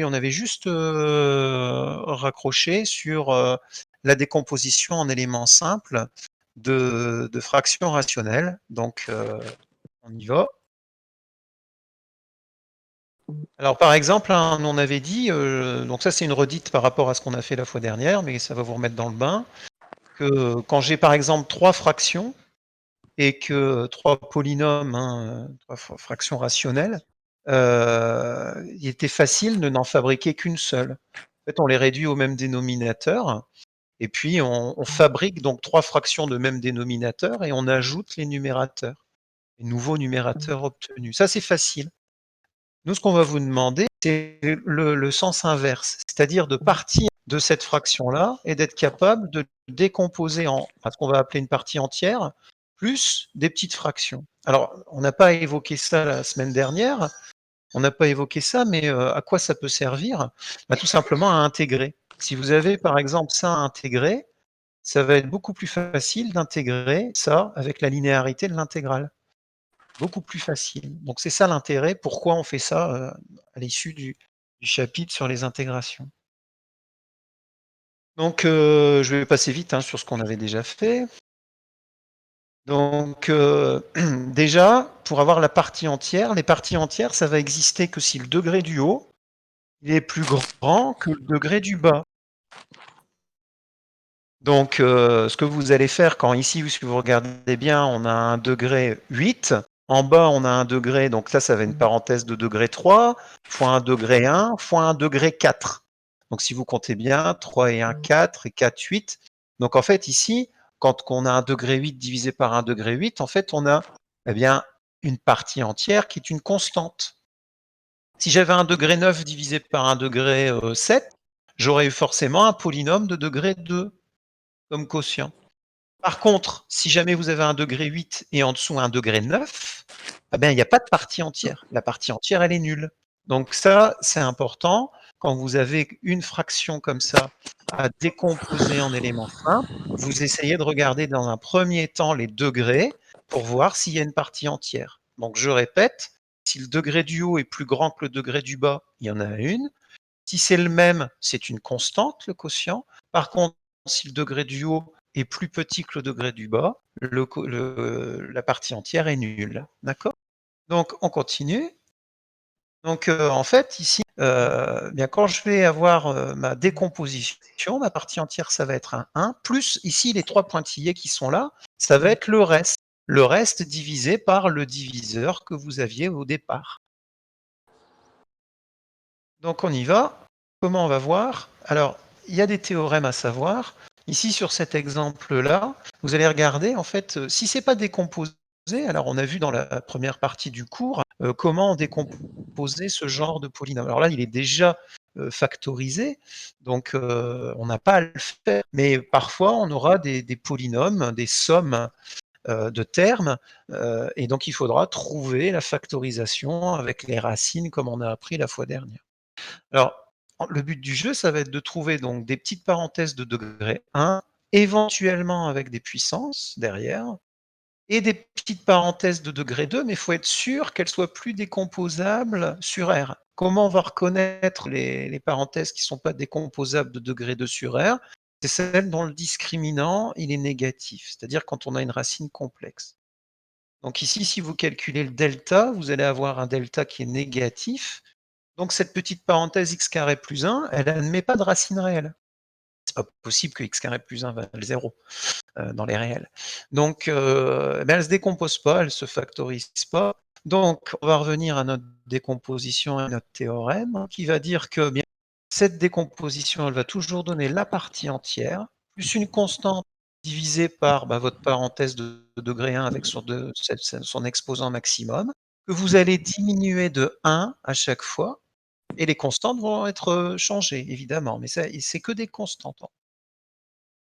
on avait juste raccroché sur la décomposition en éléments simples de fractions rationnelles. Donc, on y va. Alors, par exemple, hein, on avait dit, donc ça c'est une redite par rapport à ce qu'on a fait la fois dernière, mais ça va vous remettre dans le bain, que quand j'ai par exemple 3 fractions et que 3 polynômes, hein, 3 fractions rationnelles, il était facile de n'en fabriquer qu'une seule. En fait, on les réduit au même dénominateur, et puis on fabrique donc 3 fractions de même dénominateur et on ajoute les numérateurs, les nouveaux numérateurs obtenus. Ça, c'est facile. Nous, ce qu'on va vous demander, c'est le sens inverse, c'est-à-dire de partir de cette fraction-là et d'être capable de décomposer en ce qu'on va appeler une partie entière, plus des petites fractions. Alors, on n'a pas évoqué ça la semaine dernière, on n'a pas évoqué ça, mais à quoi ça peut servir? Bah, tout simplement à intégrer. Si vous avez par exemple ça à intégrer, ça va être beaucoup plus facile d'intégrer ça avec la linéarité de l'intégrale. Beaucoup plus facile. Donc c'est ça l'intérêt, pourquoi on fait ça à l'issue du chapitre sur les intégrations. Donc je vais passer vite hein, sur ce qu'on avait déjà fait. Donc déjà, pour avoir la partie entière, les parties entières, ça va exister que si le degré du haut il est plus grand que le degré du bas. Donc ce que vous allez faire quand ici, si vous regardez bien, on a un degré 8, en bas on a un degré, donc là ça va être une parenthèse de degré 3, fois un degré 1, fois un degré 4. Donc si vous comptez bien, 3 et 1, 4, et 4, 8. Donc en fait ici, quand on a un degré 8 divisé par un degré 8, en fait on a eh bien, une partie entière qui est une constante. Si j'avais un degré 9 divisé par un degré 7, j'aurais eu forcément un polynôme de degré 2 comme quotient. Par contre, si jamais vous avez un degré 8 et en dessous un degré 9, eh bien, il n'y a pas de partie entière. La partie entière, elle est nulle. Donc ça, c'est important. Quand vous avez une fraction comme ça à décomposer en éléments simples, vous essayez de regarder dans un premier temps les degrés pour voir s'il y a une partie entière. Donc je répète, si le degré du haut est plus grand que le degré du bas, il y en a une. Si c'est le même, c'est une constante, le quotient. Par contre, si le degré du haut est plus petit que le degré du bas, la partie entière est nulle. D'accord? Donc, on continue. Donc, en fait, ici, bien, quand je vais avoir ma décomposition, ma partie entière, ça va être un 1, plus ici, les 3 pointillés qui sont là, ça va être le reste. Le reste divisé par le diviseur que vous aviez au départ. Donc on y va. Comment on va voir? Alors, il y a des théorèmes à savoir. Ici, sur cet exemple-là, vous allez regarder, en fait, si c'est pas décomposé, alors on a vu dans la première partie du cours comment décomposer ce genre de polynôme. Alors là, il est déjà factorisé, donc on n'a pas à le faire. Mais parfois, on aura des polynômes, des sommes de termes, et donc il faudra trouver la factorisation avec les racines comme on a appris la fois dernière. Alors, le but du jeu, ça va être de trouver donc des petites parenthèses de degré 1, éventuellement avec des puissances derrière, et des petites parenthèses de degré 2, mais il faut être sûr qu'elles soient plus décomposables sur R. Comment on va reconnaître les parenthèses qui ne sont pas décomposables de degré 2 sur R? C'est celles dont le discriminant il est négatif, c'est-à-dire quand on a une racine complexe. Donc ici, si vous calculez le delta, vous allez avoir un delta qui est négatif. Donc cette petite parenthèse x carré plus 1, elle n'admet pas de racine réelle. C'est pas possible que x carré plus 1 valent 0 dans les réels. Donc elle ne se décompose pas, elle ne se factorise pas. Donc on va revenir à notre décomposition et à notre théorème qui va dire que bien, cette décomposition, elle va toujours donner la partie entière, plus une constante divisée par votre parenthèse de degré 1 avec son exposant maximum, que vous allez diminuer de 1 à chaque fois, et les constantes vont être changées, évidemment, mais c'est que des constantes.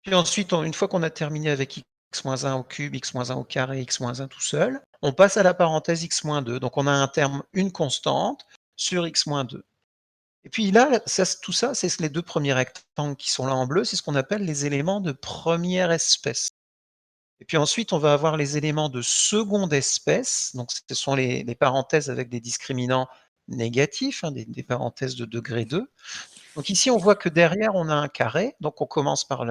Puis ensuite, une fois qu'on a terminé avec x-1 au cube, x-1 au carré, x-1 tout seul, on passe à la parenthèse x-2. Donc on a un terme, une constante, sur x-2. Et puis là, tout ça, c'est les deux premiers rectangles qui sont là en bleu, c'est ce qu'on appelle les éléments de première espèce. Et puis ensuite, on va avoir les éléments de seconde espèce, donc ce sont les parenthèses avec des discriminants négatifs, hein, des parenthèses de degré 2. Donc ici, on voit que derrière, on a un carré. Donc on commence par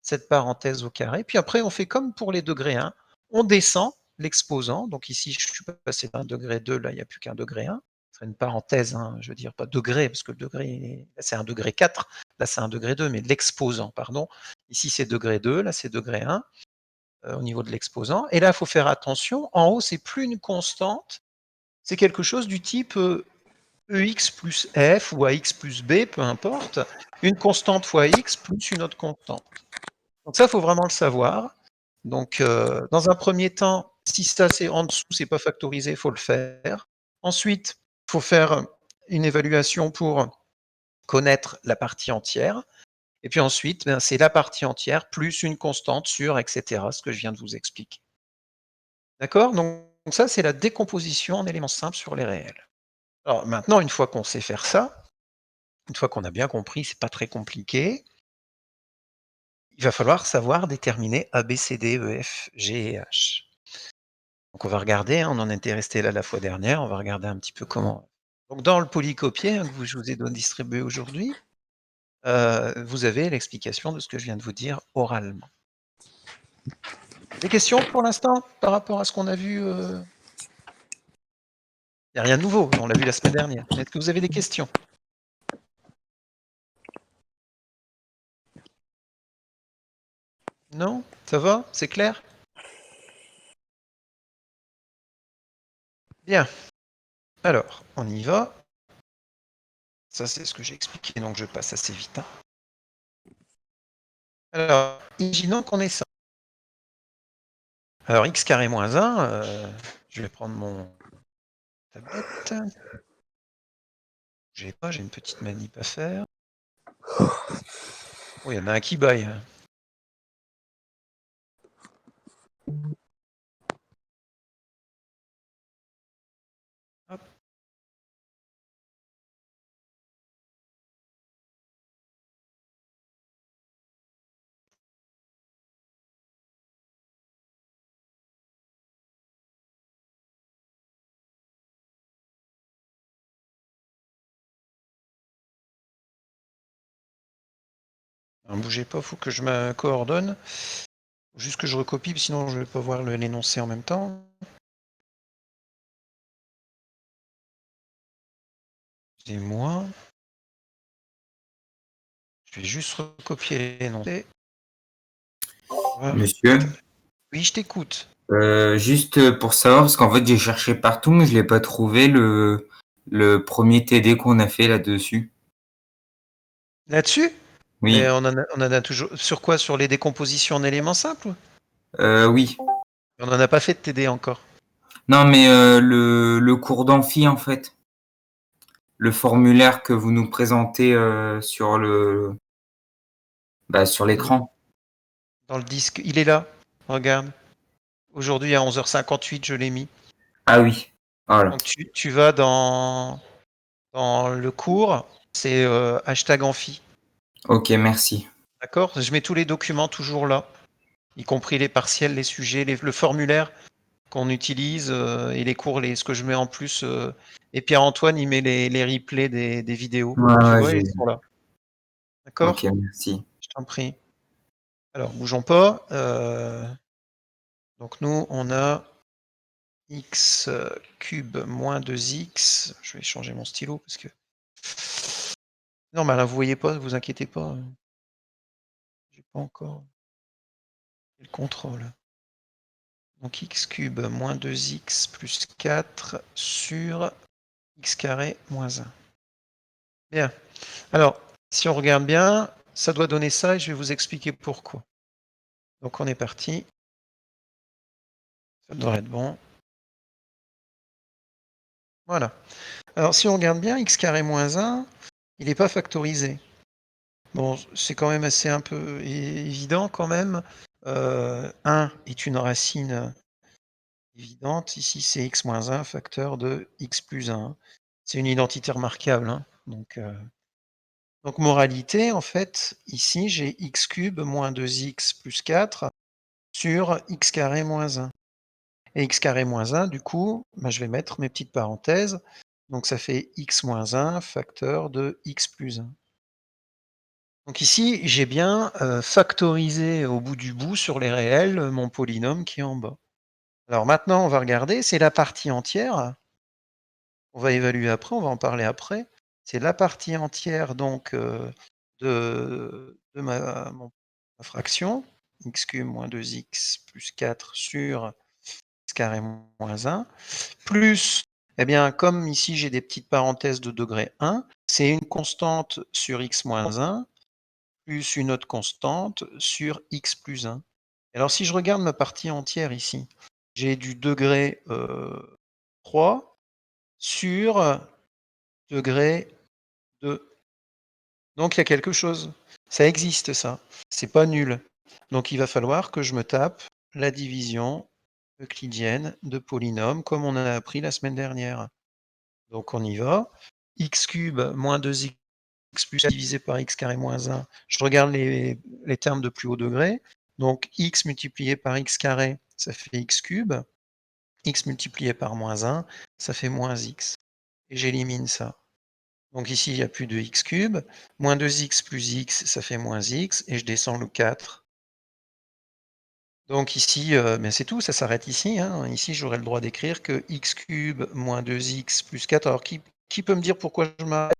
cette parenthèse au carré. Puis après, on fait comme pour les degrés 1. On descend l'exposant. Donc ici, je suis passé d'un degré 2, là, il n'y a plus qu'un degré 1. C'est une parenthèse, hein, je veux dire, pas degré, parce que le degré, là, c'est un degré 4, là, c'est un degré 2, mais l'exposant, pardon. Ici, c'est degré 2, là, c'est degré 1, au niveau de l'exposant. Et là, il faut faire attention. En haut, c'est plus une constante, c'est quelque chose du type EX plus F ou AX plus B, peu importe, une constante fois X plus une autre constante. Donc ça, il faut vraiment le savoir. Donc, dans un premier temps, si ça c'est en dessous, c'est pas factorisé, il faut le faire. Ensuite, il faut faire une évaluation pour connaître la partie entière. Et puis ensuite, ben, c'est la partie entière plus une constante sur, etc., ce que je viens de vous expliquer. D'accord? Donc ça, c'est la décomposition en éléments simples sur les réels. Alors maintenant, une fois qu'on sait faire ça, une fois qu'on a bien compris, c'est pas très compliqué, il va falloir savoir déterminer A, B, C, D, E, F, G et H. Donc on va regarder, hein, on en était resté là la fois dernière, on va regarder un petit peu comment. Donc dans le polycopier, hein, que je vous ai distribué aujourd'hui, vous avez l'explication de ce que je viens de vous dire oralement. Des questions pour l'instant par rapport à ce qu'on a vu? Il n'y a rien de nouveau, on l'a vu la semaine dernière. Mais est-ce que vous avez des questions? Non? Ça va? C'est clair? Bien. Alors, on y va. Ça, c'est ce que j'ai expliqué, donc je passe assez vite, hein. Alors, imaginons qu'on ait ça. Alors, x carré moins 1, je vais prendre mon tablette. J'ai pas, j'ai une petite manip à faire. Oh, il y en a un qui baille, hein. Hop. Ne bougez pas, faut que je me coordonne. Juste que je recopie, sinon je vais pas voir l'énoncé en même temps. C'est moi. Je vais juste recopier l'énoncé. Voilà. Monsieur, Oui, je t'écoute. juste pour savoir, parce qu'en fait j'ai cherché partout, mais je l'ai pas trouvé le premier TD qu'on a fait là-dessus. Là-dessus? Mais Oui, on en a toujours. Sur quoi? Sur les décompositions en éléments simples? oui. On n'en a pas fait de TD encore. Non, mais le cours d'amphi en fait, le formulaire que vous nous présentez sur l'écran. Dans le disque. Il est là. Regarde. Aujourd'hui à 11h58, je l'ai mis. Ah oui, voilà. Donc tu vas dans le cours, c'est hashtag amphi. Ok, merci. D'accord? Je mets tous les documents toujours là, y compris les partiels, les sujets, le formulaire qu'on utilise et les cours, ce que je mets en plus. Et Pierre-Antoine, il met les replays des vidéos. Ouais, Tu ouais, vois, j'ai ils vu. sont là. Ok, D'accord? merci. Je t'en prie. Alors, bougeons pas. Donc nous, on a x cube moins 2x. Je vais changer mon stylo parce que... Non, mais là, vous voyez pas, vous inquiétez pas. J'ai pas encore le contrôle. Donc x cube moins 2x plus 4 sur x carré moins 1. Bien. Alors, si on regarde bien, ça doit donner ça et je vais vous expliquer pourquoi. Donc on est parti. Ça devrait être bon. Voilà. Alors si on regarde bien, x carré moins 1, il n'est pas factorisé. Bon, c'est quand même assez un peu évident quand même. 1 est une racine évidente. Ici, c'est x moins 1, facteur de x plus 1. C'est une identité remarquable, hein. Donc moralité, en fait, ici, j'ai x cube moins 2x plus 4 sur x carré moins 1. Et x carré moins 1, du coup, bah, je vais mettre mes petites parenthèses. Donc ça fait x moins 1 facteur de x plus 1. Donc ici, j'ai bien factorisé au bout du bout sur les réels mon polynôme qui est en bas. Alors maintenant, on va regarder, c'est la partie entière. On va évaluer après, on va en parler après. C'est la partie entière donc de ma fraction, x cube moins 2x plus 4 sur x carré moins 1, plus, eh bien, comme ici j'ai des petites parenthèses de degré 1, c'est une constante sur x moins 1, plus une autre constante sur x plus 1. Alors si je regarde ma partie entière ici, j'ai du degré 3 sur degré 2. Donc il y a quelque chose. Ça existe ça. C'est pas nul. Donc il va falloir que je me tape la division euclidienne de polynômes comme on a appris la semaine dernière. Donc on y va. X cube moins 2x plus divisé par x carré moins 1. Je regarde les termes de plus haut degré. Donc x multiplié par x carré, ça fait x cube. X multiplié par moins 1, ça fait moins x. Et j'élimine ça. Donc ici, il n'y a plus de x cube. Moins 2x plus x, ça fait moins x. Et je descends le 4. Donc ici, ben c'est tout, ça s'arrête ici. Hein. Ici, j'aurai le droit d'écrire que x cube moins 2x plus 4. Alors, qui peut me dire pourquoi je m'arrête?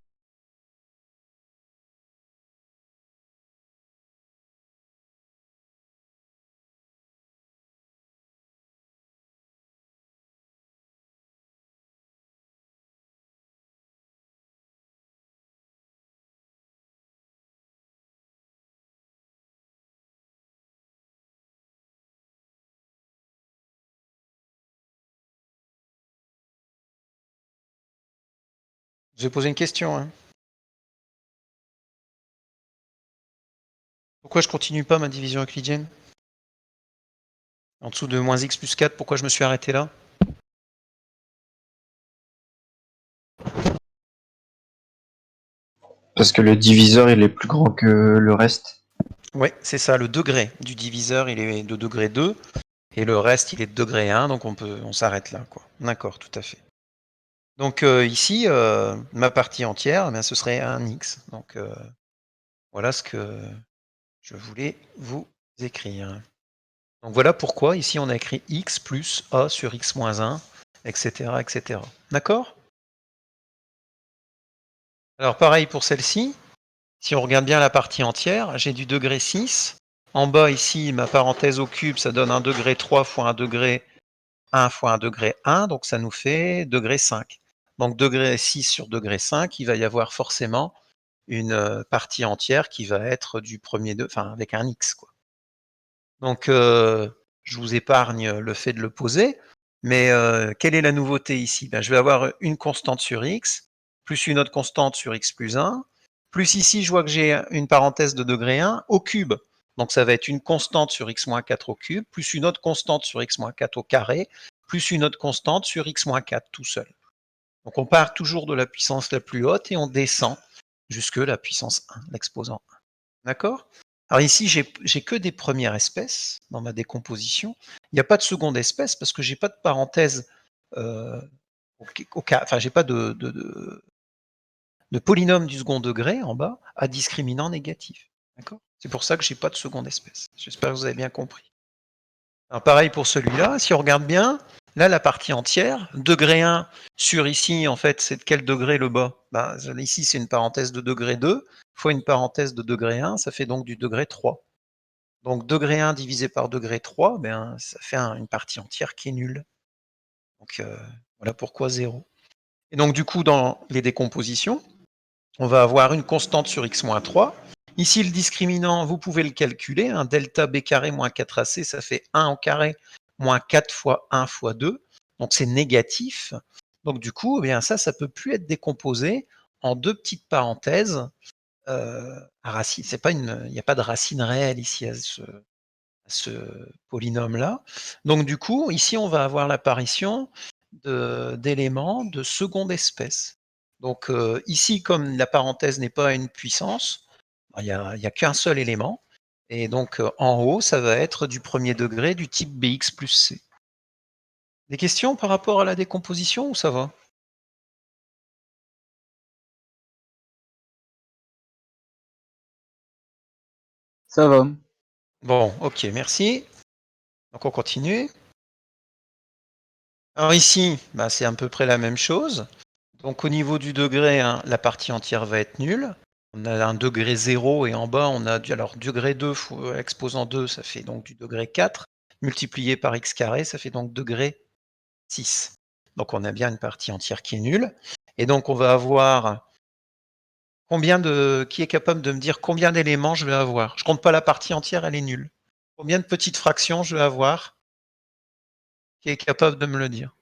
Je vais poser une question. Hein. Pourquoi je continue pas ma division euclidienne? En dessous de moins x plus 4, pourquoi je me suis arrêté là? Parce que le diviseur, il est plus grand que le reste. Oui, c'est ça, le degré du diviseur, il est de degré 2, et le reste, il est de degré 1, donc on s'arrête là, quoi. D'accord, tout à fait. Donc ici, ma partie entière, ce serait un x. Donc voilà ce que je voulais vous écrire. Donc voilà pourquoi ici on a écrit x plus a sur x moins 1, etc. etc. D'accord? Alors pareil pour celle-ci. Si on regarde bien la partie entière, j'ai du degré 6. En bas ici, ma parenthèse au cube, ça donne un degré 3 fois un degré 1 fois un degré 1, donc ça nous fait degré 5. Donc degré 6 sur degré 5, il va y avoir forcément une partie entière qui va être du premier degré, enfin avec un x, quoi. Donc je vous épargne le fait de le poser, mais quelle est la nouveauté ici? Ben, je vais avoir une constante sur x, plus une autre constante sur x plus 1, plus ici je vois que j'ai une parenthèse de degré 1 au cube. Donc ça va être une constante sur x moins 4 au cube, plus une autre constante sur x moins 4 au carré, plus une autre constante sur x moins 4 tout seul. Donc on part toujours de la puissance la plus haute et on descend jusque la puissance 1, l'exposant 1. D'accord? Alors ici, j'ai que des premières espèces dans ma décomposition. Il n'y a pas de seconde espèce parce que j'ai pas de parenthèse, euh, enfin j'ai pas de polynôme du second degré en bas à discriminant négatif. D'accord? C'est pour ça que j'ai pas de seconde espèce. J'espère que vous avez bien compris. Alors pareil pour celui-là, si on regarde bien, là la partie entière, degré 1 sur ici, en fait, c'est de quel degré le bas? Ben, ici c'est une parenthèse de degré 2 fois une parenthèse de degré 1, ça fait donc du degré 3. Donc degré 1 divisé par degré 3, ben, ça fait une partie entière qui est nulle. Donc voilà pourquoi 0. Et donc du coup, dans les décompositions, on va avoir une constante sur x-3. Ici, le discriminant, vous pouvez le calculer. Delta b carré moins 4ac, ça fait 1 au carré moins 4 fois 1 fois 2. Donc c'est négatif. Donc du coup, eh bien, ça peut plus être décomposé en deux petites parenthèses à racine. Il n'y a pas de racine réelle ici à ce polynôme-là. Donc du coup, ici, on va avoir l'apparition d'éléments de seconde espèce. Donc ici, comme la parenthèse n'est pas une puissance, il n'y a qu'un seul élément. Et donc en haut, ça va être du premier degré du type Bx plus C. Des questions par rapport à la décomposition ou ça va? Ça va. Bon, ok, merci. Donc on continue. Alors ici, bah, c'est à peu près la même chose. Donc au niveau du degré, hein, la partie entière va être nulle. On a un degré 0 et en bas, on a alors degré 2 exposant 2, ça fait donc du degré 4, multiplié par x carré, ça fait donc degré 6. Donc on a bien une partie entière qui est nulle. Et donc on va avoir qui est capable de me dire combien d'éléments je vais avoir? Je compte pas la partie entière, elle est nulle. Combien de petites fractions je vais avoir? Qui est capable de me le dire?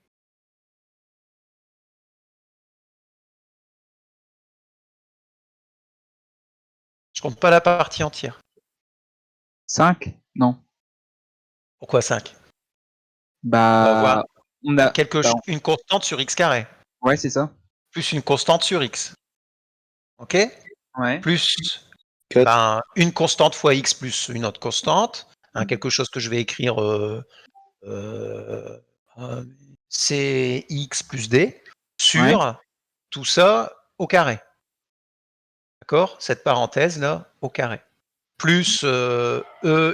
Je compte pas la partie entière. 5? Non. Pourquoi 5? On va avoir Bah, on a. Bah, une constante sur x carré, ouais, c'est ça. plus une constante sur x. OK? Ouais. Plus 4. une constante fois x plus une autre constante, hein, quelque chose que je vais écrire cx plus d sur tout ça au carré. D'accord? Cette parenthèse là au carré. Plus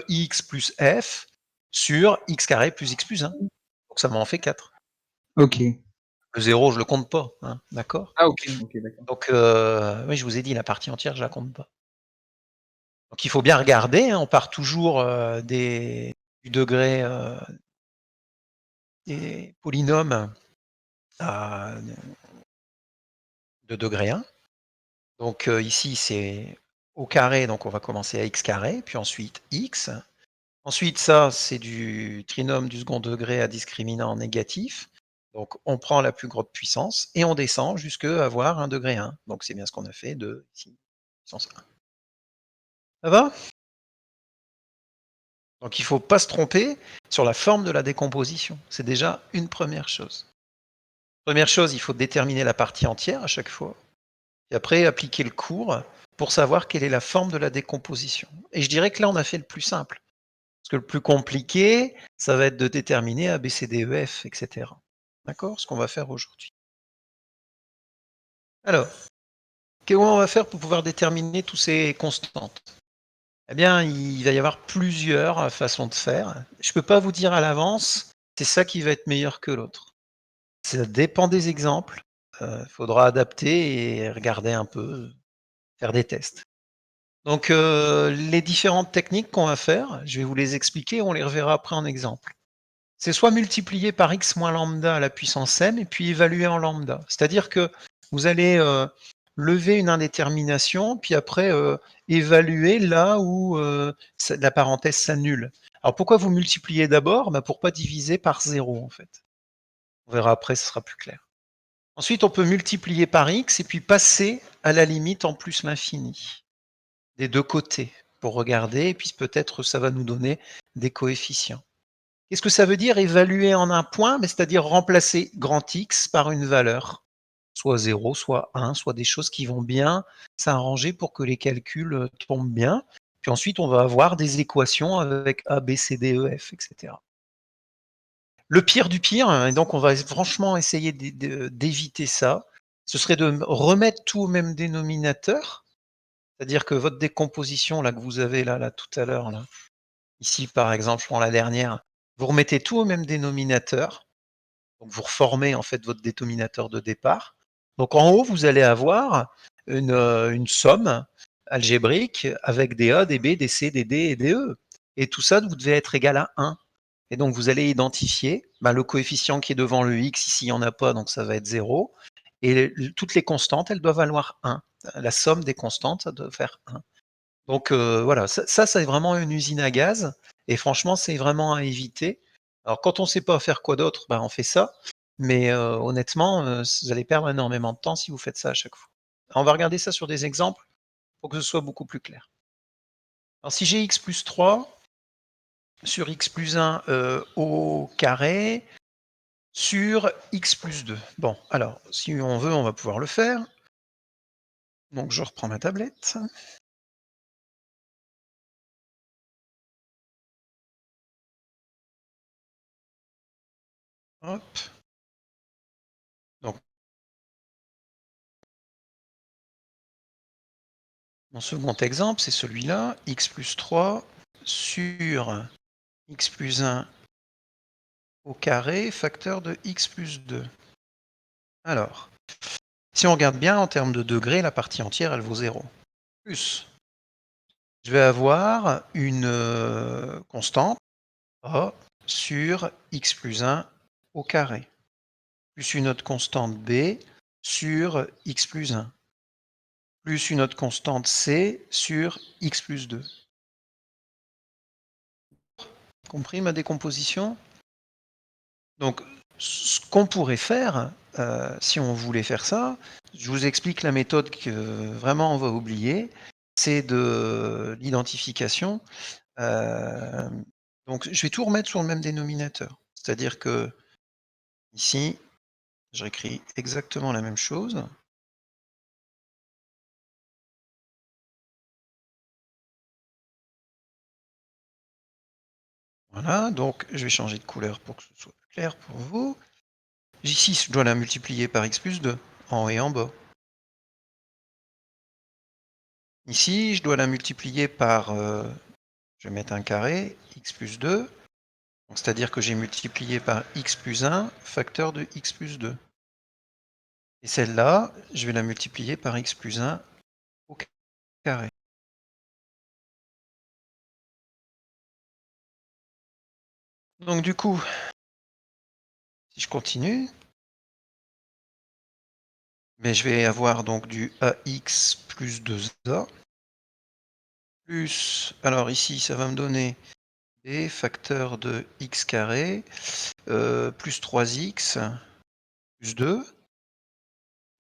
ex plus f sur x carré plus x plus 1. Donc ça m'en fait 4. Ok. Le 0, je le compte pas, hein, d'accord? Ah, ok, d'accord. Donc oui, je vous ai dit, la partie entière, je la compte pas. Donc il faut bien regarder, hein, on part toujours du degré des polynômes de degré 1. Donc ici, c'est au carré, donc on va commencer à x carré, puis ensuite x. Ensuite, ça, c'est du trinôme du second degré à discriminant négatif. Donc on prend la plus grande puissance et on descend jusqu'à avoir un degré 1. Donc c'est bien ce qu'on a fait de ici, puissance 1. Ça va? Donc il ne faut pas se tromper sur la forme de la décomposition. C'est déjà une première chose. Première chose, il faut déterminer la partie entière à chaque fois. Et après, appliquer le cours pour savoir quelle est la forme de la décomposition. Et je dirais que là, on a fait le plus simple. Parce que le plus compliqué, ça va être de déterminer A, B, C, D, E, F, etc. D'accord? Ce qu'on va faire aujourd'hui. Alors, comment on va faire pour pouvoir déterminer tous ces constantes? Eh bien, il va y avoir plusieurs façons de faire. Je ne peux pas vous dire à l'avance, c'est ça qui va être meilleur que l'autre. Ça dépend des exemples. Il faudra adapter et regarder un peu, faire des tests. Donc, les différentes techniques qu'on va faire, je vais vous les expliquer, on les reverra après en exemple. C'est soit multiplié par x moins lambda à la puissance m et puis évaluer en lambda. C'est-à-dire que vous allez lever une indétermination, puis après évaluer là où la parenthèse s'annule. Alors pourquoi vous multipliez d'abord? Pour pas diviser par 0 en fait. On verra après, ce sera plus clair. Ensuite, on peut multiplier par x et puis passer à la limite en plus l'infini des deux côtés pour regarder, et puis peut-être ça va nous donner des coefficients. Qu'est-ce que ça veut dire évaluer en un point? C'est-à-dire remplacer grand X par une valeur, soit 0, soit 1, soit des choses qui vont bien s'arranger pour que les calculs tombent bien. Puis ensuite, on va avoir des équations avec A, B, C, D, E, F, etc. Le pire du pire, hein, et donc on va franchement essayer d'éviter ça, ce serait de remettre tout au même dénominateur, c'est-à-dire que votre décomposition là que vous avez là tout à l'heure, là, ici par exemple, je prends la dernière, vous remettez tout au même dénominateur, donc vous reformez en fait votre dénominateur de départ. Donc en haut, vous allez avoir une somme algébrique avec des A, des B, des C, des D et des E. Et tout ça, vous devez être égal à 1. Et donc vous allez identifier le coefficient qui est devant le x, ici il n'y en a pas, donc ça va être 0. Et toutes les constantes, elles doivent valoir 1. La somme des constantes, ça doit faire 1. Donc voilà, ça c'est vraiment une usine à gaz. Et franchement, c'est vraiment à éviter. Alors quand on ne sait pas faire quoi d'autre, on fait ça. Mais honnêtement, vous allez perdre énormément de temps si vous faites ça à chaque fois. Alors, on va regarder ça sur des exemples pour que ce soit beaucoup plus clair. Alors si j'ai x plus 3 sur x plus 1 au carré sur x plus 2. Bon, alors si on veut, on va pouvoir le faire. Donc je reprends ma tablette. Hop. Donc Mon second exemple, c'est celui-là, x plus 3 sur x plus 1 au carré, facteur de x plus 2. Alors, si on regarde bien en termes de degrés, la partie entière, elle vaut 0. Plus, je vais avoir une constante A sur x plus 1 au carré, plus une autre constante B sur x plus 1, plus une autre constante C sur x plus 2. Compris ma décomposition? Donc, ce qu'on pourrait faire, si on voulait faire ça, je vous explique la méthode que vraiment on va oublier, c'est de l'identification. Donc, je vais tout remettre sur le même dénominateur. C'est-à-dire que ici, je réécris exactement la même chose. Voilà, donc je vais changer de couleur pour que ce soit plus clair pour vous. Ici, je dois la multiplier par x plus 2, en haut et en bas. Ici, je dois la multiplier par, je vais mettre un carré, x plus 2, c'est-à-dire que j'ai multiplié par x plus 1, facteur de x plus 2. Et celle-là, je vais la multiplier par x plus 1 au carré. Donc du coup, si je continue, mais je vais avoir donc du ax plus 2a, plus, alors ici, ça va me donner b facteur de x carré, plus 3x, plus 2.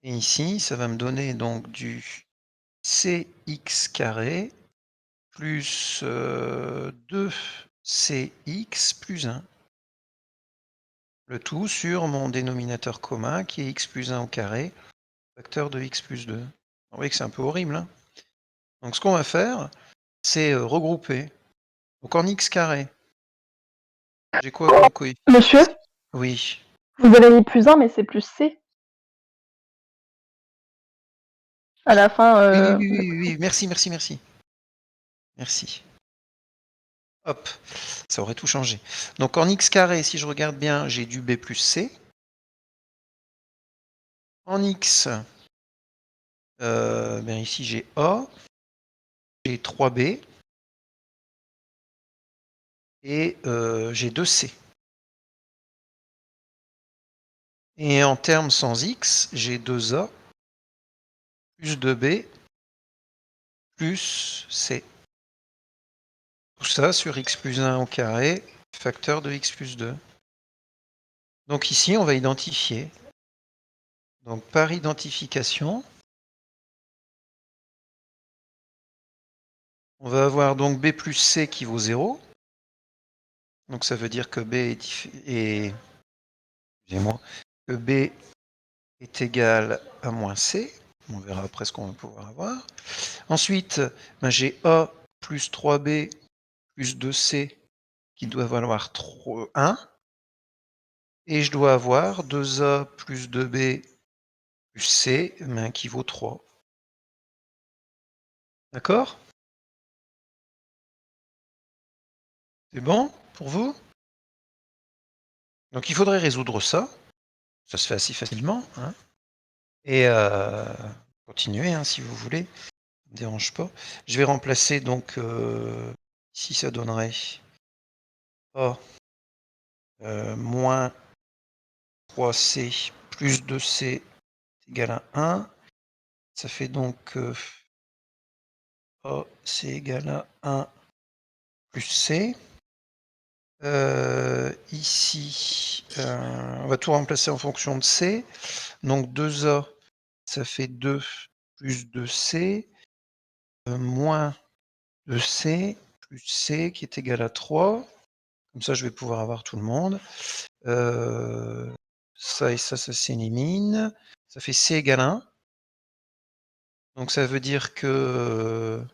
Et ici, ça va me donner donc du cx carré plus 2cx plus 1. Le tout sur mon dénominateur commun qui est x plus 1 au carré, facteur de x plus 2. Vous voyez que c'est un peu horrible. Hein. Donc ce qu'on va faire, c'est regrouper. Donc en x carré, j'ai quoi comme coefficient? Monsieur, Oui. vous avez mis plus 1, mais c'est plus C. À la fin. Oui. Merci. Merci. Hop, ça aurait tout changé. Donc en x carré, si je regarde bien, j'ai du b plus c. En x, ben ici j'ai a, j'ai 3b et j'ai 2c. Et en termes sans x, j'ai 2a plus 2b plus c. Tout ça sur x plus 1 au carré, facteur de x plus 2. Donc ici, on va identifier. Donc par identification, on va avoir donc b plus c qui vaut 0. Donc ça veut dire que b est que b est égal à moins c. On verra après ce qu'on va pouvoir avoir. Ensuite, ben, j'ai a plus 3b plus 2c qui doit valoir 1. Et je dois avoir 2a plus 2b plus c ben, qui vaut 3. D'accord? C'est bon pour vous? Donc il faudrait résoudre ça. Ça se fait assez facilement. Hein. Et continuez hein, si vous voulez. Ça ne me dérange pas. Je vais remplacer donc ici ça donnerait A moins 3c plus 2c égal à 1. Ça fait donc A c'est égal à 1 plus c. Ici, on va tout remplacer en fonction de c. Donc 2a, ça fait 2 plus 2c, moins 2c, plus c qui est égal à 3. Comme ça, je vais pouvoir avoir tout le monde. Ça et ça s'élimine. Ça fait c égale 1. Donc ça veut dire que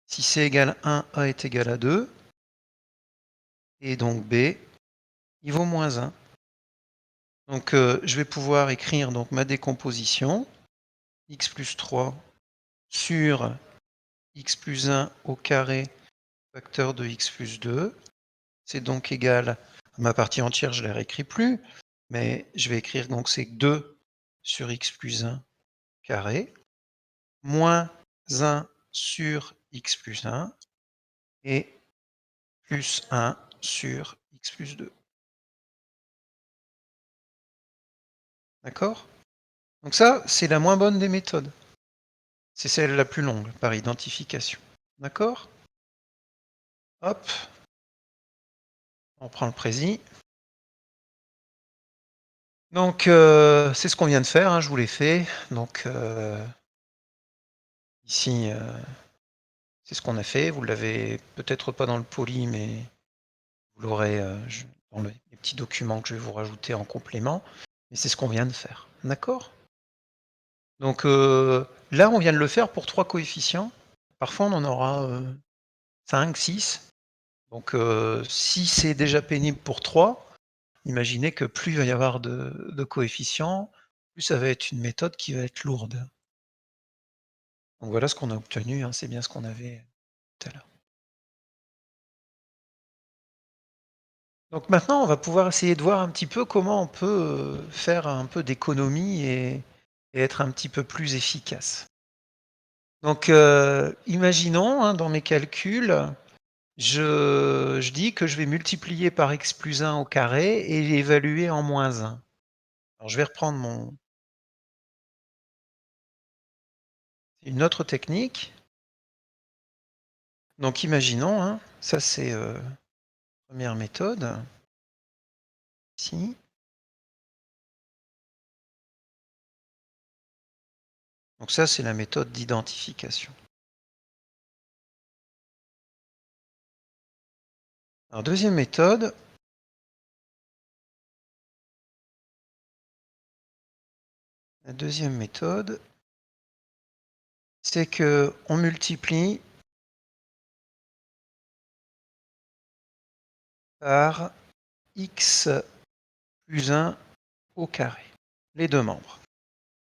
si c égale 1, a est égal à 2. Et donc b, il vaut moins 1. Donc je vais pouvoir écrire donc, ma décomposition. x plus 3 sur x plus 1 au carré facteur de x plus 2. C'est donc égal à ma partie entière, je ne la réécris plus, mais je vais écrire donc c'est 2 sur x plus 1 carré, moins 1 sur x plus 1 et plus 1 sur x plus 2. D'accord? Donc ça, c'est la moins bonne des méthodes. C'est celle la plus longue, par identification. D'accord? Hop. On prend le précis. Donc, c'est ce qu'on vient de faire, hein, je vous l'ai fait. Donc, ici, c'est ce qu'on a fait. Vous l'avez peut-être pas dans le poly, mais vous l'aurez dans les petits documents que je vais vous rajouter en complément. Mais c'est ce qu'on vient de faire. D'accord? Donc, là, on vient de le faire pour 3 coefficients. Parfois, on en aura 5, 6. Donc, si c'est déjà pénible pour 3, imaginez que plus il va y avoir de coefficients, plus ça va être une méthode qui va être lourde. Donc voilà ce qu'on a obtenu, hein, c'est bien ce qu'on avait tout à l'heure. Donc maintenant, on va pouvoir essayer de voir un petit peu comment on peut faire un peu d'économie et être un petit peu plus efficace. Donc imaginons, hein, dans mes calculs, je dis que je vais multiplier par x plus 1 au carré et l'évaluer en moins 1. Alors je vais reprendre une autre technique. Donc imaginons, hein, ça c'est première méthode, ici. Donc ça c'est la méthode d'identification. Alors deuxième méthode, la deuxième méthode, c'est que on multiplie par x plus 1 au carré, les deux membres.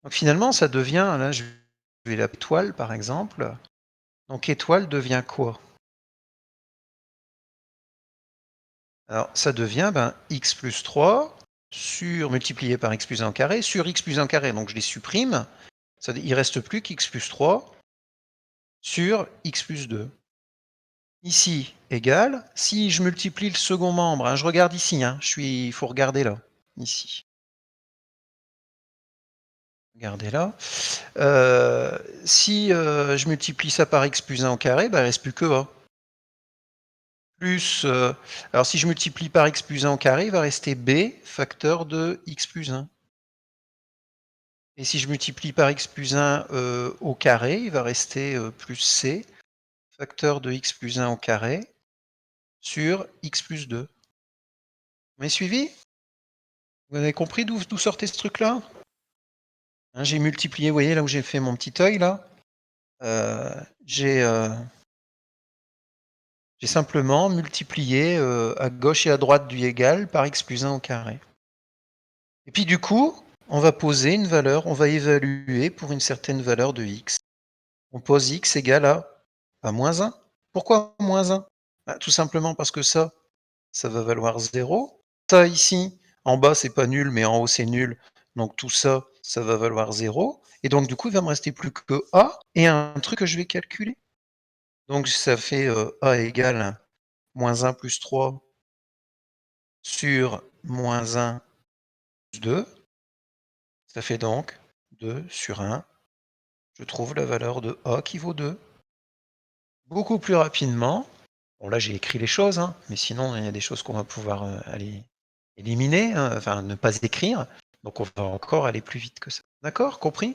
Donc finalement, ça devient, là je vais l'appeler étoile par exemple, donc étoile devient quoi? Alors ça devient x plus 3 multiplié par x plus 1 au carré sur x plus 1 au carré, donc je les supprime, il ne reste plus qu'x plus 3 sur x plus 2. Ici, égal, si je multiplie le second membre, hein, je regarde ici, hein, il faut regarder là, ici. Regardez là. Si je multiplie ça par x plus 1 au carré, il ne reste plus que a. Plus, alors si je multiplie par x plus 1 au carré, il va rester b, facteur de x plus 1. Et si je multiplie par x plus 1 au carré, il va rester plus c, facteur de x plus 1 au carré, sur x plus 2. Vous m'avez suivi? Vous avez compris d'où sortait ce truc-là? Hein, j'ai multiplié, vous voyez là où j'ai fait mon petit œil là, j'ai simplement multiplié à gauche et à droite du égal par x plus 1 au carré. Et puis du coup, on va poser une valeur, on va évaluer pour une certaine valeur de x. On pose x égale à moins 1. Pourquoi moins 1? Tout simplement parce que ça va valoir 0. Ça ici, en bas c'est pas nul, mais en haut c'est nul. Donc tout ça, ça va valoir 0. Et donc du coup, il va me rester plus que a et un truc que je vais calculer. Donc ça fait a égale moins 1 plus 3 sur moins 1 plus 2. Ça fait donc 2 sur 1. Je trouve la valeur de a qui vaut 2. Beaucoup plus rapidement. Bon là j'ai écrit les choses, hein, mais sinon il y a des choses qu'on va pouvoir aller éliminer, hein, enfin ne pas écrire. Donc on va encore aller plus vite que ça. D'accord? Compris?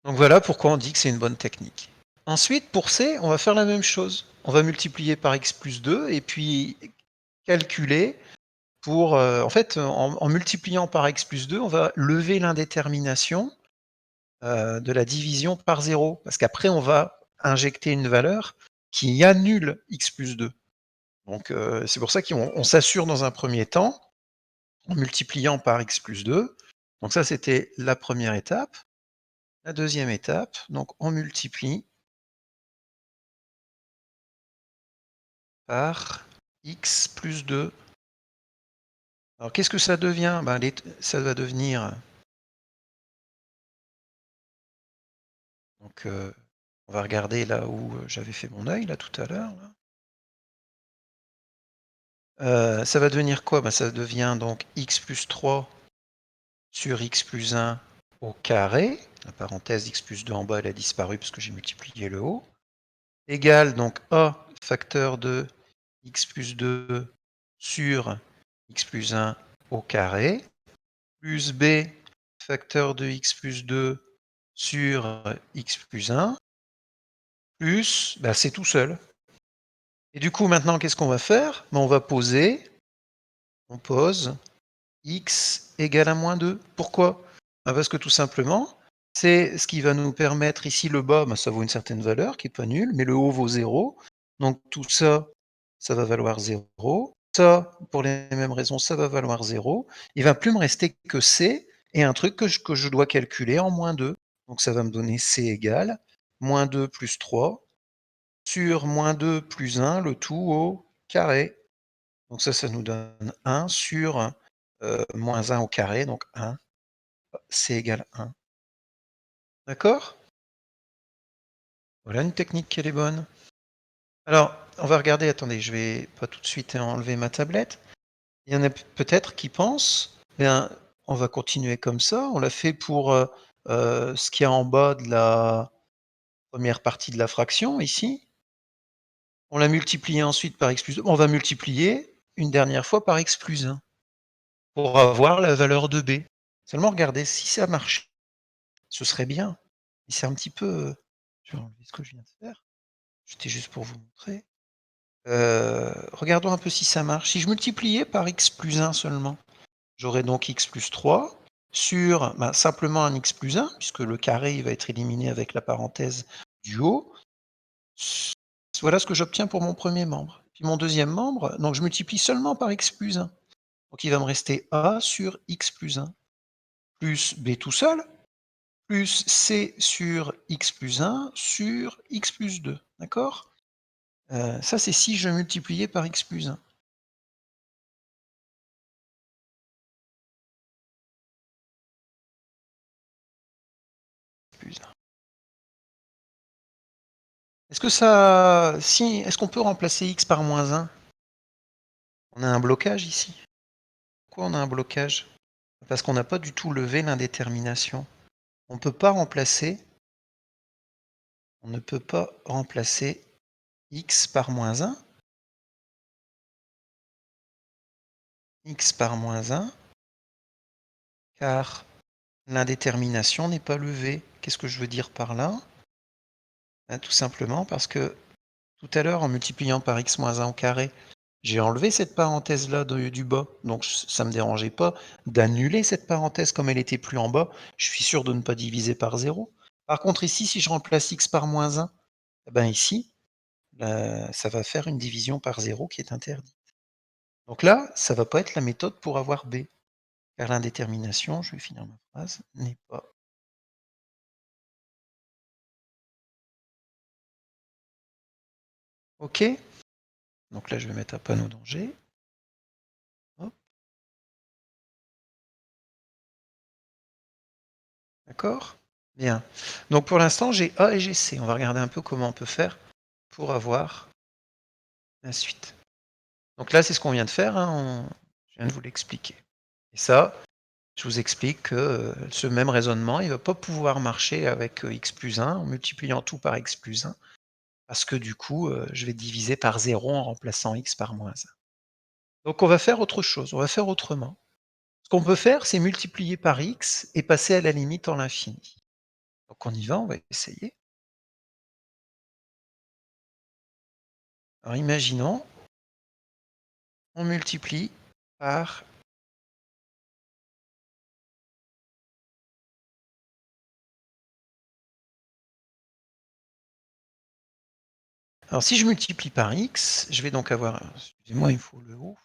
Donc voilà pourquoi on dit que c'est une bonne technique. Ensuite, pour C, on va faire la même chose. On va multiplier par x plus 2 et puis calculer pour... en fait, en multipliant par x plus 2, on va lever l'indétermination de la division par 0. Parce qu'après, on va injecter une valeur qui annule x plus 2. Donc c'est pour ça qu'on s'assure dans un premier temps, en multipliant par x plus 2, Donc ça, c'était la première étape. La deuxième étape, donc on multiplie par x plus 2. Alors qu'est-ce que ça devient? Ben, ça va devenir... Donc on va regarder là où j'avais fait mon œil, là, tout à l'heure. Ça va devenir quoi? Ben, ça devient donc x plus 3 sur x plus 1 au carré. La parenthèse x plus 2 en bas, elle a disparu parce que j'ai multiplié le haut. Égale donc a facteur de x plus 2 sur x plus 1 au carré, plus b facteur de x plus 2 sur x plus 1, plus, ben c'est tout seul. Et du coup, maintenant, qu'est-ce qu'on va faire? Ben, on va poser, on pose x égale à moins 2. Pourquoi? Ben parce que tout simplement, c'est ce qui va nous permettre, ici le bas, ben ça vaut une certaine valeur, qui n'est pas nulle, mais le haut vaut 0. Donc tout ça, ça va valoir 0. Ça, pour les mêmes raisons, ça va valoir 0. Il va plus me rester que c et un truc que je dois calculer en moins 2. Donc ça va me donner c égale moins 2 plus 3 sur moins 2 plus 1, le tout au carré. Donc ça nous donne 1 sur moins 1 au carré, donc 1, c égale 1. D'accord? Voilà une technique qui est bonne. Alors, on va regarder, attendez, je vais pas tout de suite enlever ma tablette. Il y en a peut-être qui pensent, bien, on va continuer comme ça, on l'a fait pour ce qu'il y a en bas de la première partie de la fraction, ici. On l'a multiplié ensuite par x plus 2. On va multiplier une dernière fois par x plus 1 pour avoir la valeur de b. Seulement, regardez, si ça marche, ce serait bien. Mais c'est un petit peu... Je vais enlever ce que je viens de faire. C'était juste pour vous montrer. Regardons un peu si ça marche. Si je multipliais par x plus 1 seulement, j'aurais donc x plus 3 sur simplement un x plus 1, puisque le carré il va être éliminé avec la parenthèse du haut. Voilà ce que j'obtiens pour mon premier membre. Puis mon deuxième membre, donc je multiplie seulement par x plus 1. Donc il va me rester a sur x plus 1, plus b tout seul, plus c sur x plus 1 sur x plus 2. D'accord? Ça, c'est si je multipliais par x plus 1. Est-ce que ça... Est-ce qu'on peut remplacer x par moins 1? On a un blocage ici. Pourquoi on a un blocage? Parce qu'on n'a pas du tout levé l'indétermination. On ne peut pas remplacer x par moins 1. X par moins 1, car l'indétermination n'est pas levée. Qu'est-ce que je veux dire par là? Tout simplement parce que tout à l'heure, en multipliant par x moins 1 au carré, j'ai enlevé cette parenthèse-là du bas, donc ça ne me dérangeait pas d'annuler cette parenthèse comme elle était plus en bas. Je suis sûr de ne pas diviser par 0. Par contre, ici, si je remplace x par moins 1, eh ben ici, ça va faire une division par 0 qui est interdite. Donc là, ça ne va pas être la méthode pour avoir b, car l'indétermination, je vais finir ma phrase, n'est pas... OK? Donc là, je vais mettre un panneau danger. Hop. D'accord? Bien. Donc pour l'instant, j'ai A et j'ai C. On va regarder un peu comment on peut faire pour avoir la suite. Donc là, c'est ce qu'on vient de faire. Je viens de vous l'expliquer. Et ça, je vous explique que ce même raisonnement, il ne va pas pouvoir marcher avec x plus 1 en multipliant tout par x plus 1. Parce que du coup, je vais diviser par 0 en remplaçant x par moins 1. Donc on va faire autre chose. On va faire autrement. Ce qu'on peut faire, c'est multiplier par x et passer à la limite en l'infini. Donc on y va, on va essayer. Alors imaginons, on multiplie par alors si je multiplie par x, je vais donc avoir, excusez-moi, il faut le haut.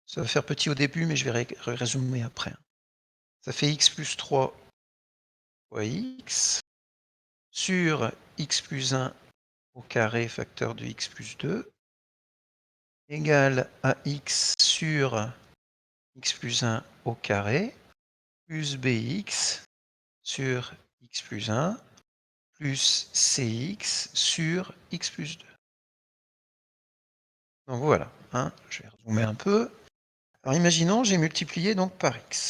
Ça va faire petit au début, mais je vais résumer après. Ça fait x plus 3 fois x sur x plus 1 au carré facteur de x plus 2 égale à x sur x plus 1 au carré plus bx sur x plus 1 plus cx sur x plus 2. Donc voilà, hein, je vais rezoomer un peu. Alors imaginons, j'ai multiplié donc par x.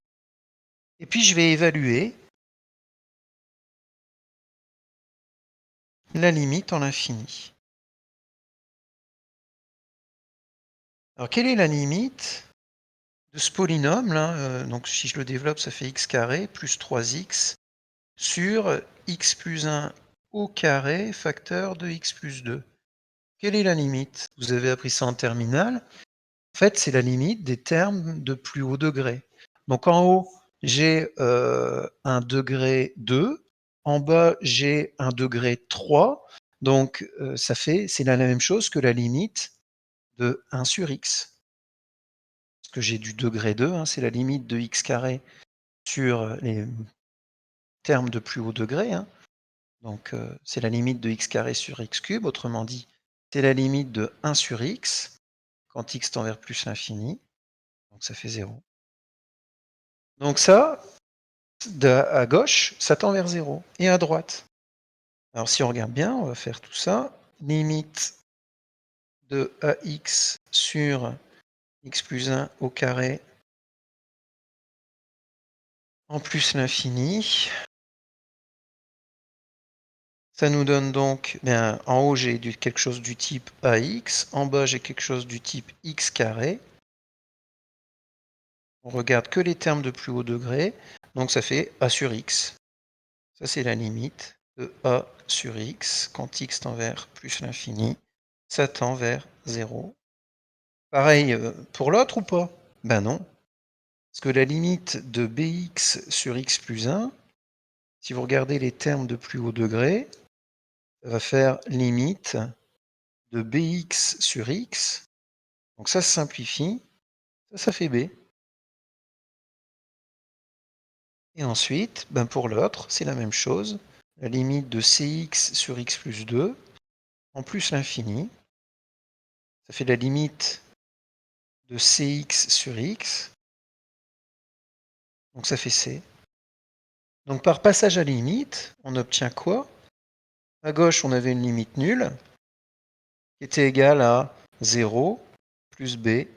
Et puis je vais évaluer la limite en l'infini. Alors quelle est la limite de ce polynôme là? Donc si je le développe, ça fait x carré plus 3x sur x plus 1 au carré facteur de x plus 2. Quelle est la limite? Vous avez appris ça en terminale. En fait, c'est la limite des termes de plus haut degré. Donc en haut, j'ai un degré 2, en bas, j'ai un degré 3, donc c'est la même chose que la limite de 1 sur x. Parce que j'ai du degré 2, hein, c'est la limite de x carré sur les termes de plus haut degré. Hein. Donc c'est la limite de x carré sur x cube, autrement dit, c'est la limite de 1 sur x, quand x tend vers plus l'infini, donc ça fait 0. Donc ça, à gauche, ça tend vers 0, et à droite. Alors si on regarde bien, on va faire tout ça. Limite de ax sur x plus 1 au carré en plus l'infini. Ça nous donne donc, bien, en haut j'ai quelque chose du type ax, en bas j'ai quelque chose du type x carré. On regarde que les termes de plus haut degré, donc ça fait a sur x. Ça c'est la limite de a sur x, quand x tend vers plus l'infini, ça tend vers 0. Pareil pour l'autre ou pas? Ben non. Parce que la limite de bx sur x plus 1, si vous regardez les termes de plus haut degré, ça va faire limite de bx sur x. Donc ça se simplifie, ça fait b. Et ensuite, ben pour l'autre, c'est la même chose. La limite de cx sur x plus 2, en plus l'infini, ça fait la limite de cx sur x, donc ça fait c. Donc par passage à limite, on obtient quoi? À gauche, on avait une limite nulle, qui était égale à 0 plus b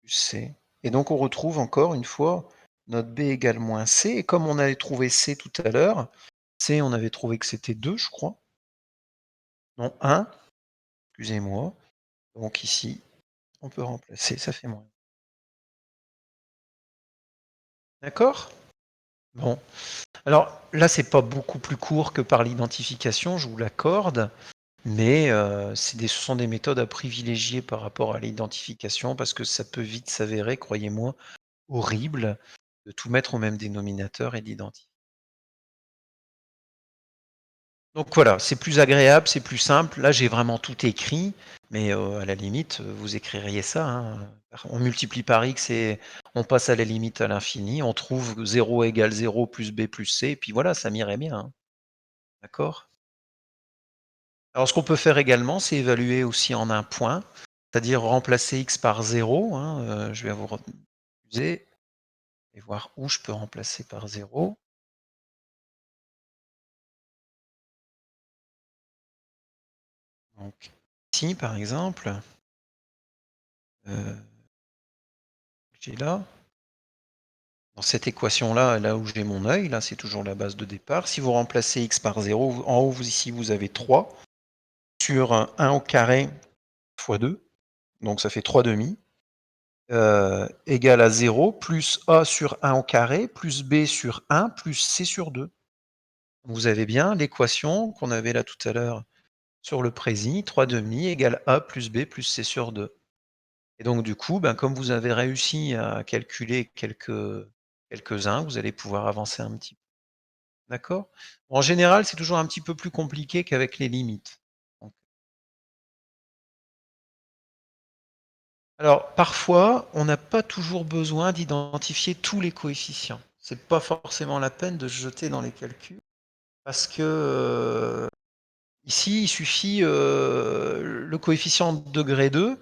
plus c. Et donc on retrouve encore une fois notre b égale moins c, et comme on avait trouvé c tout à l'heure, c on avait trouvé que c'était 2, je crois. Non, 1, excusez-moi. Donc ici, on peut remplacer, ça fait moins. D'accord? Bon. Alors là, c'est pas beaucoup plus court que par l'identification, je vous l'accorde, mais ce sont des méthodes à privilégier par rapport à l'identification parce que ça peut vite s'avérer, croyez-moi, horrible de tout mettre au même dénominateur et d'identifier. Donc voilà, c'est plus agréable, c'est plus simple. Là, j'ai vraiment tout écrit, mais à la limite, vous écririez ça. Hein. On multiplie par x et on passe à la limite à l'infini. On trouve 0 égale 0 plus b plus c, et puis voilà, ça m'irait bien. Hein. D'accord? Alors, ce qu'on peut faire également, c'est évaluer aussi en un point, c'est-à-dire remplacer x par 0. Hein. Je vais vous refuser et voir où je peux remplacer par 0. Donc, ici, par exemple, j'ai là, dans cette équation-là, là où j'ai mon œil, là, c'est toujours la base de départ. Si vous remplacez x par 0, en haut, ici, vous avez 3 sur 1 au carré fois 2, donc ça fait 3 demi, égale à 0, plus a sur 1 au carré, plus b sur 1, plus c sur 2. Vous avez bien l'équation qu'on avait là tout à l'heure sur le précis, 3 demi égale a plus b plus c sur 2. Et donc du coup, ben, comme vous avez réussi à calculer quelques-uns, vous allez pouvoir avancer un petit peu. D'accord? En général, c'est toujours un petit peu plus compliqué qu'avec les limites. Alors, parfois, on n'a pas toujours besoin d'identifier tous les coefficients. c'est pas forcément la peine de se jeter dans les calculs, parce que ici, il suffit le coefficient de degré 2,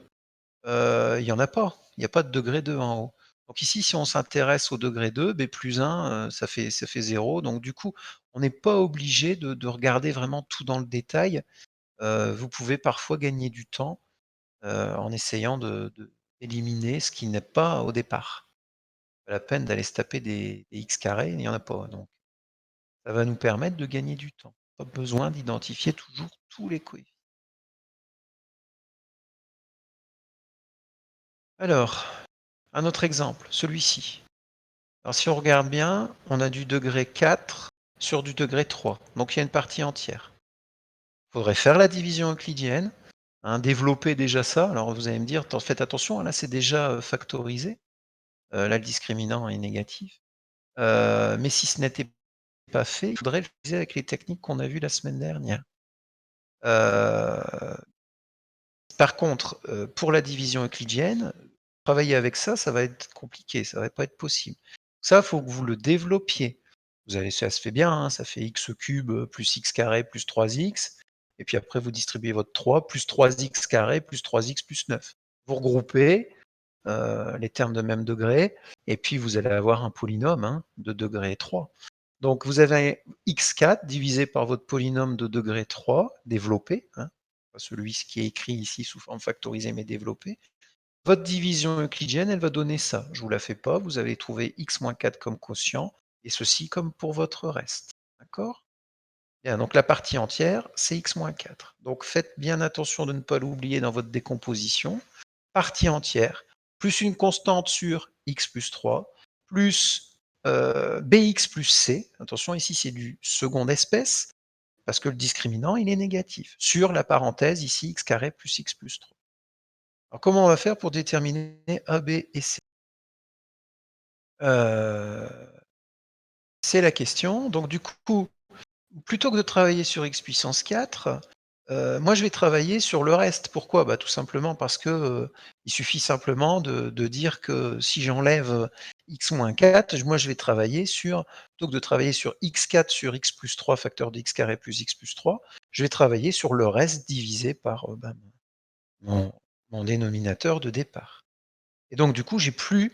il n'y en a pas. Il n'y a pas de degré 2 en haut. Donc ici, si on s'intéresse au degré 2, B plus 1, ça fait 0. Donc du coup, on n'est pas obligé de regarder vraiment tout dans le détail. Vous pouvez parfois gagner du temps en essayant d'éliminer ce qui n'est pas au départ. Pas la peine d'aller se taper des x carrés, il n'y en a pas. Donc ça va nous permettre de gagner du temps. Pas besoin d'identifier toujours tous les coefficients. Alors, un autre exemple, celui-ci. Alors si on regarde bien, on a du degré 4 sur du degré 3. Donc il y a une partie entière. Il faudrait faire la division euclidienne, développer déjà ça. Alors vous allez me dire, faites attention, là c'est déjà factorisé. Là le discriminant est négatif. Mais si ce n'était pas fait, il faudrait le faire avec les techniques qu'on a vues la semaine dernière. Par contre, pour la division euclidienne, travailler avec ça, ça va être compliqué, ça va pas être possible. Ça, il faut que vous le développiez. Vous allez, ça se fait bien, hein, ça fait x cube plus x carré plus 3x, et puis après vous distribuez votre 3 plus 3x carré plus 3x plus 9. Vous regroupez les termes de même degré, et puis vous allez avoir un polynôme de degré 3. Donc vous avez x4 divisé par votre polynôme de degré 3, développé, celui qui est écrit ici sous forme factorisée mais développé. Votre division euclidienne, elle va donner ça. Je ne vous la fais pas, vous avez trouvé x-4 comme quotient, et ceci comme pour votre reste. D'accord? Bien, donc la partie entière, c'est x-4. Donc faites bien attention de ne pas l'oublier dans votre décomposition. Partie entière, plus une constante sur x plus 3, plus bx plus c. Attention, ici c'est du seconde espèce, parce que le discriminant, il est négatif. Sur la parenthèse, ici, x carré plus x plus 3. Alors comment on va faire pour déterminer A, B et C? C'est la question. Donc du coup, plutôt que de travailler sur x puissance 4, moi je vais travailler sur le reste. Pourquoi? Bah, tout simplement parce que il suffit simplement de dire que si j'enlève x moins 4, moi je vais travailler sur, plutôt que de travailler sur x4 sur x plus 3 facteur de x carré plus x plus 3, je vais travailler sur le reste divisé par mon dénominateur de départ. Et donc du coup, j'ai plus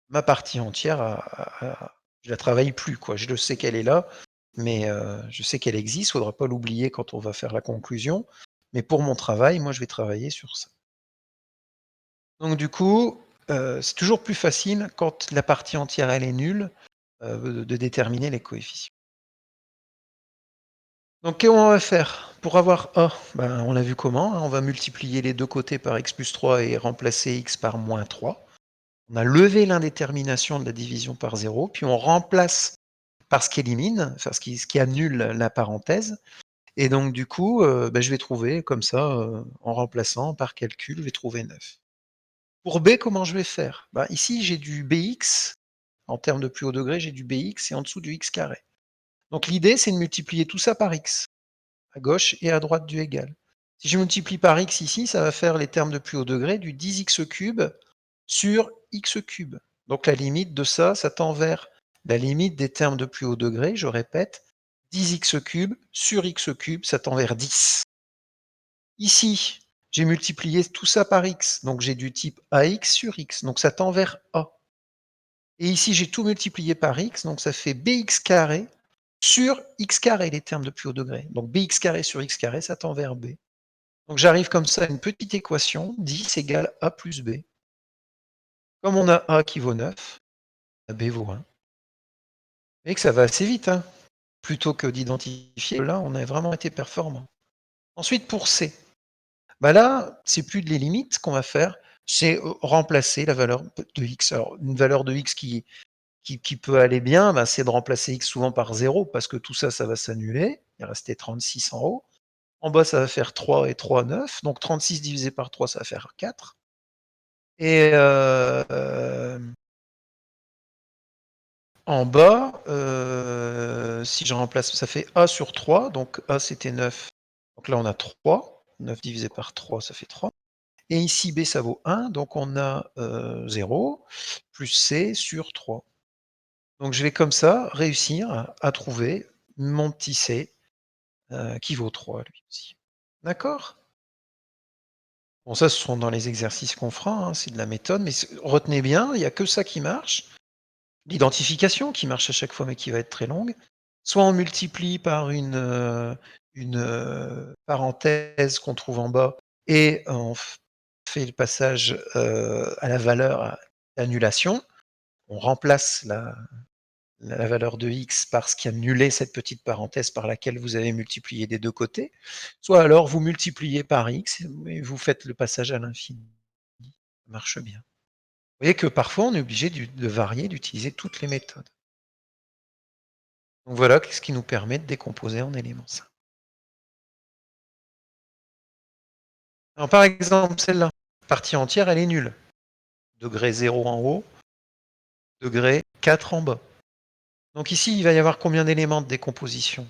ma partie entière je la travaille plus, quoi. Je sais qu'elle est là, mais je sais qu'elle existe, faudra pas l'oublier quand on va faire la conclusion. Mais pour mon travail, moi je vais travailler sur ça. Donc du coup, c'est toujours plus facile quand la partie entière elle est nulle, de déterminer les coefficients. Donc qu'est-ce qu'on va faire? Pour avoir A, ben, on a vu comment, on va multiplier les deux côtés par x plus 3 et remplacer x par moins 3. On a levé l'indétermination de la division par 0, puis on remplace par ce qui élimine, enfin ce qui annule la parenthèse. Et donc du coup, ben, je vais trouver comme ça, en remplaçant par calcul, je vais trouver 9. Pour B, comment je vais faire? Ben, ici, j'ai du Bx, en termes de plus haut degré, j'ai du Bx et en dessous du x carré. Donc l'idée, c'est de multiplier tout ça par x, à gauche et à droite du égal. Si je multiplie par x ici, ça va faire les termes de plus haut degré du 10x cube sur x cube. Donc la limite de ça, ça tend vers la limite des termes de plus haut degré, je répète, 10x cube sur x cube, ça tend vers 10. Ici, j'ai multiplié tout ça par x, donc j'ai du type ax sur x, donc ça tend vers a. Et ici, j'ai tout multiplié par x, donc ça fait bx carré sur x carré, les termes de plus haut degré. Donc bx carré sur x carré, ça tend vers b. Donc j'arrive comme ça à une petite équation, 10 égale a plus b. Comme on a a qui vaut 9, b vaut 1. Et que ça va assez vite, hein. Plutôt que d'identifier, là, on a vraiment été performant. Ensuite, pour c, bah là, c'est plus de les limites qu'on va faire, c'est remplacer la valeur de x. Alors, une valeur de x qui peut aller bien, bah, c'est de remplacer x souvent par 0, parce que tout ça, ça va s'annuler. Il restait 36 en haut. En bas, ça va faire 3 et 3, 9. Donc 36 divisé par 3, ça va faire 4. Et en bas, si je remplace, ça fait a sur 3. Donc a, c'était 9. Donc là, on a 3. 9 divisé par 3, ça fait 3. Et ici, b, ça vaut 1. Donc on a 0 plus c sur 3. Donc je vais comme ça réussir à trouver mon petit C qui vaut 3 lui aussi. D'accord? Bon ça, ce seront dans les exercices qu'on fera, hein, c'est de la méthode, mais retenez bien, il n'y a que ça qui marche. L'identification qui marche à chaque fois, mais qui va être très longue. Soit on multiplie par une parenthèse qu'on trouve en bas et on fait le passage à la valeur d'annulation. On remplace la valeur de x par ce qui annulait cette petite parenthèse par laquelle vous avez multiplié des deux côtés. Soit alors vous multipliez par x et vous faites le passage à l'infini. Ça marche bien. Vous voyez que parfois on est obligé de varier, d'utiliser toutes les méthodes. Donc voilà ce qui nous permet de décomposer en éléments simples. Alors par exemple, celle-là, partie entière, elle est nulle. Degré 0 en haut, degré 4 en bas. Donc ici, il va y avoir combien d'éléments de décomposition?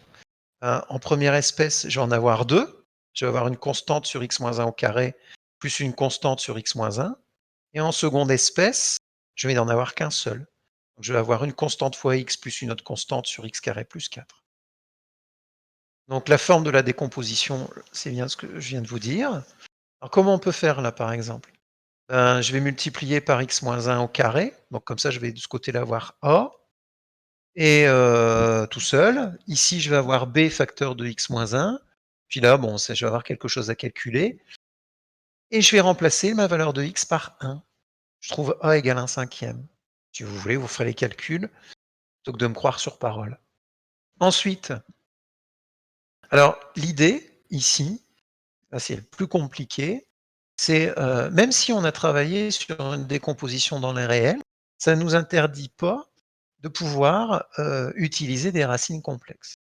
En première espèce, je vais en avoir 2. Je vais avoir une constante sur x-1 au carré, plus une constante sur x-1. Et en seconde espèce, je vais n'en avoir qu'un seul. Donc je vais avoir une constante fois x plus une autre constante sur x carré plus 4. Donc la forme de la décomposition, c'est bien ce que je viens de vous dire. Alors comment on peut faire là par exemple? Je vais multiplier par x-1 au carré, donc comme ça je vais de ce côté-là avoir a, et tout seul. Ici je vais avoir b facteur de x-1, puis là bon, je vais avoir quelque chose à calculer, et je vais remplacer ma valeur de x par 1. Je trouve a égale 1/5. Si vous voulez, vous ferez les calculs, plutôt que de me croire sur parole. Ensuite, alors l'idée ici, là c'est le plus compliqué, c'est même si on a travaillé sur une décomposition dans les réels, ça ne nous interdit pas de pouvoir utiliser des racines complexes.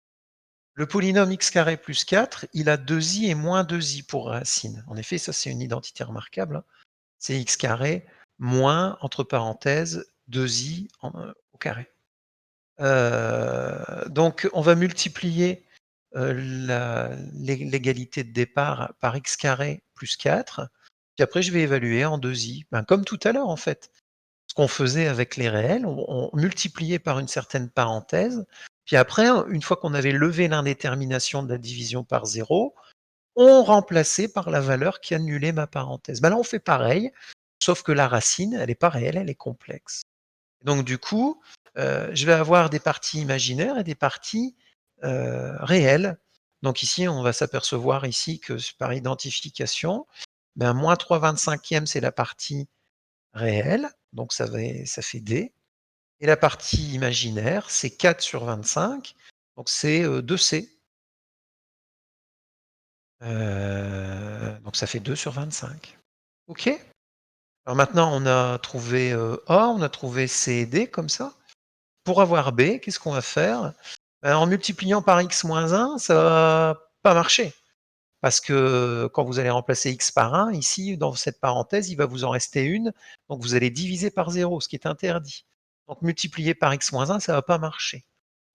Le polynôme x carré plus 4, il a 2i et moins 2i pour racine. En effet, ça c'est une identité remarquable, hein. C'est x carré moins, entre parenthèses, 2i au carré. Donc on va multiplier l'égalité de départ par x carré plus 4, puis après je vais évaluer en 2i, comme tout à l'heure en fait. Ce qu'on faisait avec les réels, on multipliait par une certaine parenthèse, puis après, une fois qu'on avait levé l'indétermination de la division par 0, on remplaçait par la valeur qui annulait ma parenthèse. Là on fait pareil, sauf que la racine, elle n'est pas réelle, elle est complexe. Donc du coup, je vais avoir des parties imaginaires et des parties réelles. Donc ici, on va s'apercevoir ici que par identification, moins 3/25, c'est la partie réelle, donc ça fait D. Et la partie imaginaire, c'est 4 sur 25, donc c'est 2C. Donc ça fait 2 sur 25. OK? Alors maintenant, on a trouvé A, on a trouvé C et D comme ça. Pour avoir B, qu'est-ce qu'on va faire? En multipliant par x-1, ça va pas marcher. Parce que quand vous allez remplacer x par 1, ici, dans cette parenthèse, il va vous en rester une, donc vous allez diviser par 0, ce qui est interdit. Donc multiplier par x-1, ça va pas marcher.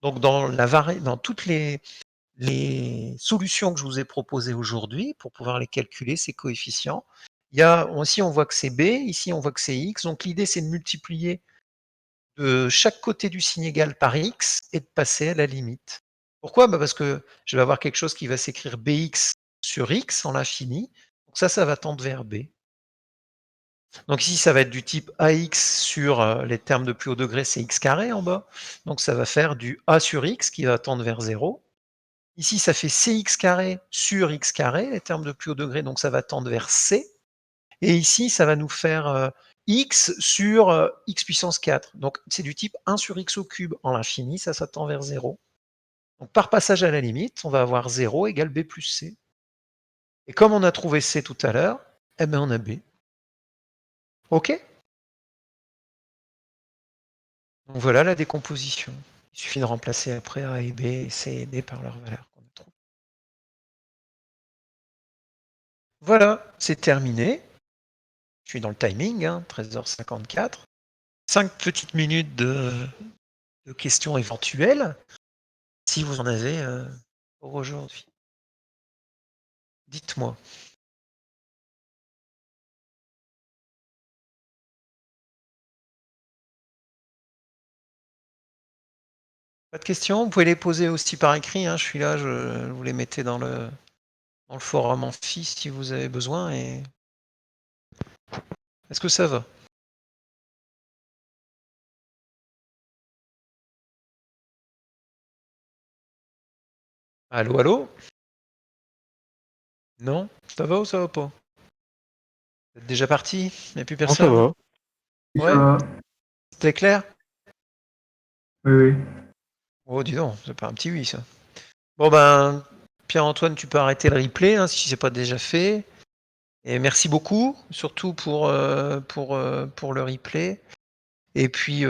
Donc dans toutes les solutions que je vous ai proposées aujourd'hui, pour pouvoir les calculer, ces coefficients, ici on voit que c'est b, ici on voit que c'est x, donc l'idée c'est de multiplier de chaque côté du signe égal par x et de passer à la limite. Pourquoi? Parce que je vais avoir quelque chose qui va s'écrire bx sur x en l'infini, donc ça va tendre vers b. Donc ici, ça va être du type ax sur les termes de plus haut degré, c'est x carré en bas, donc ça va faire du a sur x qui va tendre vers 0. Ici, ça fait cx carré sur x carré, les termes de plus haut degré, donc ça va tendre vers c. Et ici, ça va nous faire x sur x puissance 4. Donc c'est du type 1 sur x au cube en l'infini, ça tend vers 0. Donc par passage à la limite, on va avoir 0 égale b plus c. Et comme on a trouvé c tout à l'heure, eh bien on a b. OK? Donc voilà la décomposition. Il suffit de remplacer après a et b, et c et d par leur valeur qu'on a trouvée. Voilà, c'est terminé. Je suis dans le timing, 13h54. 5 petites minutes de questions éventuelles, si vous en avez pour aujourd'hui. Dites-moi. Pas de questions? Vous pouvez les poser aussi par écrit, hein, je suis là, vous les mettez dans le forum amphi si vous avez besoin. Et est-ce que ça va? Allô, allô? Non? Ça va ou ça va pas? Vous êtes déjà parti? Il n'y a plus Non, ça personne? va. Ouais? C'était clair? Oui, oui. Oh, dis donc, c'est pas un petit oui, ça. Bon, ben, Pierre-Antoine, tu peux arrêter le replay, hein, si c'est pas déjà fait. Et merci beaucoup, surtout pour le replay. Et puis,